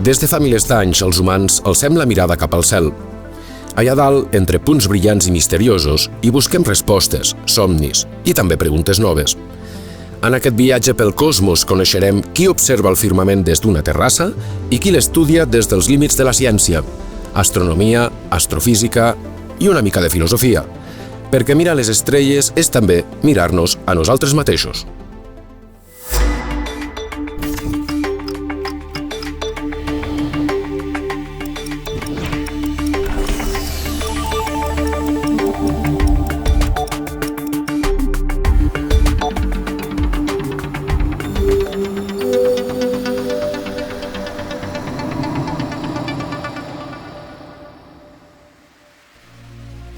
Des de fa milers d'anys, els humans alcem la mirada cap al cel. Allà dalt, entre punts brillants i misteriosos, hi busquem respostes, somnis i també preguntes noves. En aquest viatge pel cosmos coneixerem qui observa el firmament des d'una terrassa i qui l'estudia des dels límits de la ciència, astronomia, astrofísica i una mica de filosofia, perquè mirar les estrelles és també mirar-nos a nosaltres mateixos.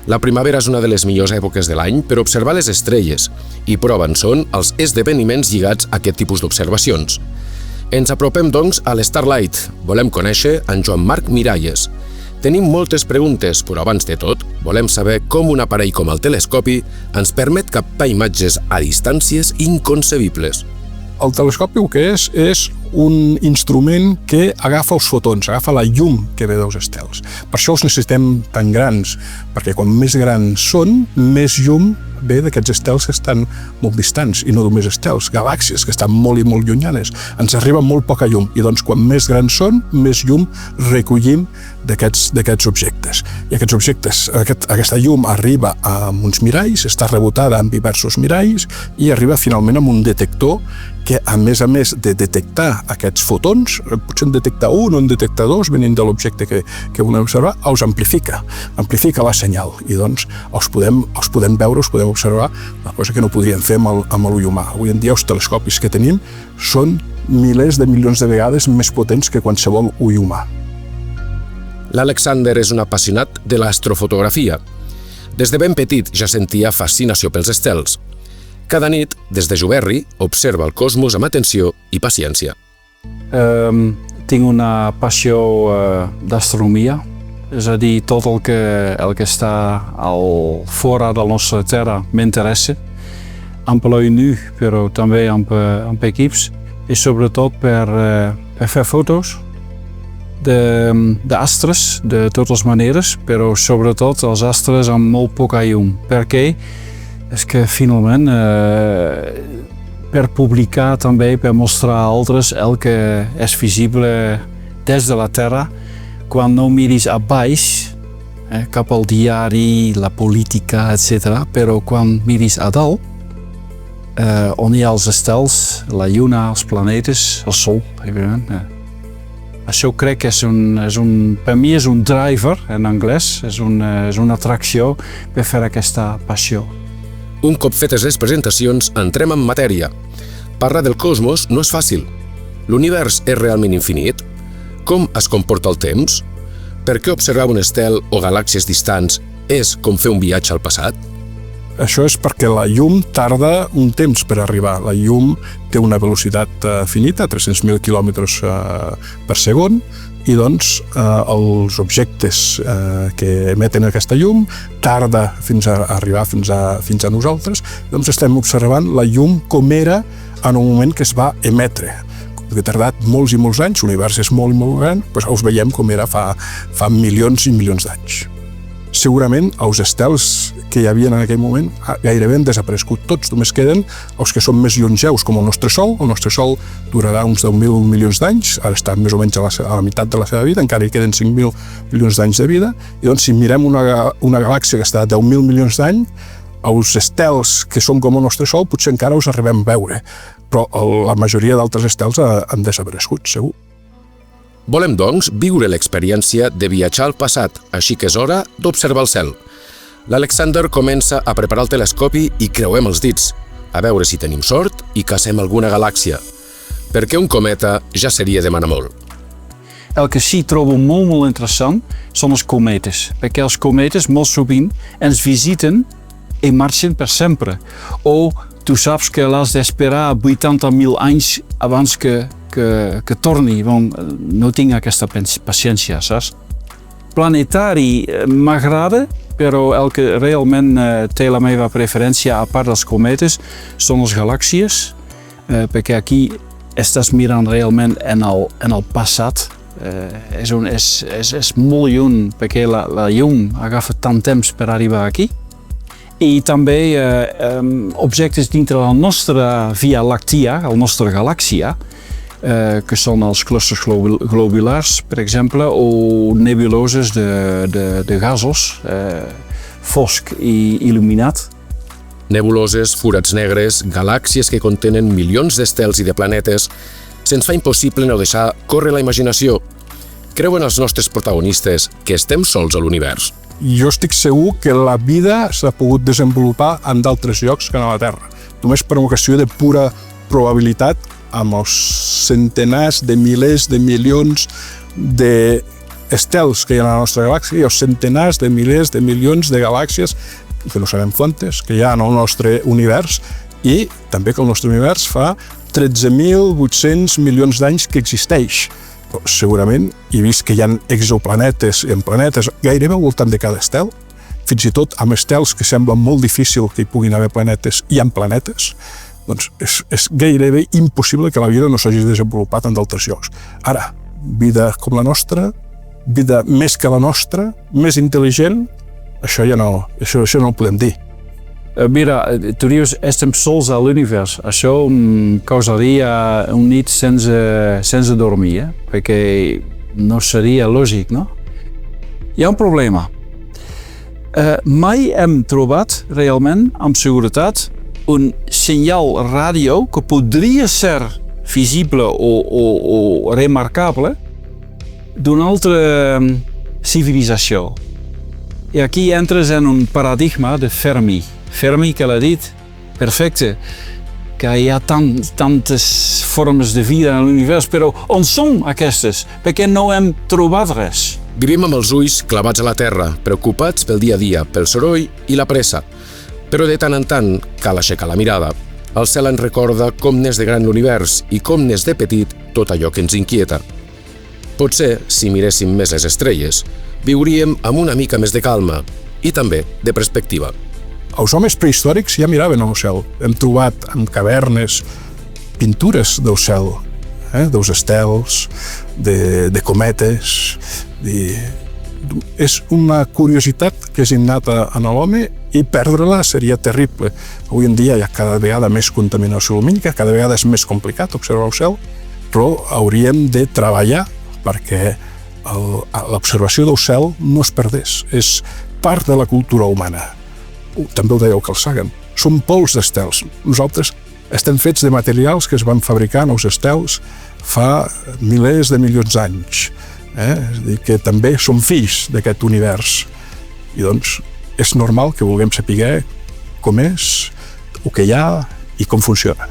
La primavera és una de les millors èpoques de l'any per observar les estrelles i prova en són els esdeveniments lligats a aquest tipus d'observacions. Ens apropem, doncs, a l'Starlight. Volem conèixer en Joan Marc Miralles. Tenim moltes preguntes, però abans de tot, volem saber com un aparell com el telescopi ens permet captar imatges a distàncies inconcebibles. El telescopi el que és un instrument que agafa els fotons, agafa la llum que ve dels estels. Per això els necessitem tan grans, perquè quan més grans són, més llum ve d'aquests estels que estan molt distants, i no només estels, galàxies que estan molt i molt llunyanes. Ens arriba molt poca llum, i doncs quan més grans són, més llum recollim d'aquests objectes. I aquests objectes, aquesta llum arriba a uns miralls, està rebotada en diversos miralls, i arriba finalment a un detector que, a més de detectar aquests fotons, potser en detecta un o en detecta dos, venint de l'objecte que volem observar, els amplifica la senyal, i doncs els podem veure, els podem observar, una cosa que no podríem fer amb l'ull humà. Avui en dia els telescopis que tenim són milers de milions de vegades més potents que qualsevol ull humà. L'Alexander és un apassionat de l'astrofotografia. Des de ben petit ja sentia fascinació pels estels. Cada nit, des de Juberri, observa el cosmos amb atenció i paciència. Tinc una passió d'astronomia, és a dir, tot el que està fora de la nostra Terra m'interessa, amb l'ONU, però també amb equips, i sobretot per fer fotos d'astres de totes maneres, però sobretot els astres amb molt poca llum. Per què? És que finalment per publicar també, per mostrar a altres el que és visible des de la Terra, quan no miris a baix, cap al diari, la política, etc., però quan miris a dalt, on hi ha els estels, la lluna, els planetes, el sol, evidentment. Això crec que per mi és un driver, en anglès, és una atracció per fer aquesta passió. Un cop fetes les presentacions, entrem en matèria. Parlar del cosmos no és fàcil. L'univers és realment infinit? Com es comporta el temps? Per què observar un estel o galàxies distants és com fer un viatge al passat? Això és perquè la llum tarda un temps per arribar. La llum té una velocitat finita, 300.000 km per segon, i doncs els objectes que emeten aquesta llum tarda fins a arribar fins a nosaltres. Doncs estem observant la llum com era en un moment que es va emetre. Que ha tardat molts i molts anys, l'univers és molt i molt gran, doncs els veiem com era fa milions i milions d'anys. Segurament els estels que hi havia en aquell moment gairebé han desaparegut tots, només queden els que són més longeus, com el nostre Sol. El nostre Sol durarà uns 10.000 milions d'anys, ara està més o menys a la meitat de la seva vida, encara hi queden 5.000 milions d'anys de vida, i doncs si mirem una galàxia que està a 10.000 milions d'anys, els estels que són com el nostre Sol potser encara els arribem a veure, però la majoria d'altres estels han desaparegut, segur. Volem, doncs, viure l'experiència de viatjar al passat, així que és hora d'observar el cel. L'Alexander comença a preparar el telescopi i creuem els dits, a veure si tenim sort i cacem alguna galàxia. Perquè un cometa ja seria demanar molt. El que sí trobo molt interessant són els cometes, perquè els cometes molt sovint ens visiten i marxen per sempre. O tu saps que l'has d'esperar 80.000 anys abans que torni. No tinc aquesta paciència, saps? Planetari m'agrada, però el que realment té la meva preferència, a part dels cometes, són les galàxies, perquè aquí estàs mirant realment en el passat, és molt lluny perquè la llum agafa tant temps per arribar aquí. I també objectes dintre la nostra Via Lactia, la nostra galàxia, que són els clústers globulars, per exemple, o nebuloses de gasos, fosc i il·luminat. Nebuloses, forats negres, galàxies que contenen milions d'estels i de planetes, se'ns fa impossible no deixar córrer la imaginació. Creuen els nostres protagonistes que estem sols a l'univers? Jo estic segur que la vida s'ha pogut desenvolupar en d'altres llocs que a la Terra. Només per una qüestió de pura probabilitat, amb els centenars de milers de milions d'estels que hi ha a la nostra galàxia i els centenars de milers de milions de galàxies, que no sabem quantes, que hi ha en el nostre univers, i també que el nostre univers fa 13.800 milions d'anys que existeix. Però segurament he vist que hi ha exoplanetes i planetes gairebé al voltant de cada estel, fins i tot amb estels que semblen molt difícil que hi puguin haver planetes, hi ha planetes, doncs és gairebé impossible que la vida no s'hagi desenvolupat en d'altres llocs. Ara, vida com la nostra, vida més que la nostra, més intel·ligent, això ja no ho podem dir. Mira, tu dius estem sols a l'univers. Això causaria un nit sense dormir, perquè no seria lògic, no? Hi ha un problema. Mai hem trobat realment, amb seguretat, un senyal ràdio que podria ser visible o remarcable d'una altra civilització. I aquí entres en un paradigma de Fermi. Fermi que l'ha dit perfecte, que hi ha tantes formes de vida en l'univers, però on són aquestes? Perquè no hem trobat res. Vivim amb els ulls clavats a la terra, preocupats pel dia a dia, pel soroll i la pressa. Però de tant en tant cal aixecar la mirada. El cel ens recorda com n'és de gran l'univers i com n'és de petit tot allò que ens inquieta. Potser, si miréssim més les estrelles, viuríem amb una mica més de calma i també de perspectiva. Els homes prehistòrics ja miraven al cel. Hem trobat en cavernes pintures del cel, dels estels, de cometes. És una curiositat que és innata en l'home i perdre-la seria terrible. Avui en dia hi ha cada vegada més contaminació lumínica, cada vegada és més complicat observar el cel, però hauríem de treballar perquè l'observació del cel no es perdés. És part de la cultura humana. També ho deia el Carl Sagan, són pols d'estels. Nosaltres estem fets de materials que es van fabricar en els estels fa milers de milions d'anys. És a dir, que també som fills d'aquest univers. I doncs és normal que vulguem saber com és, el que hi ha i com funciona.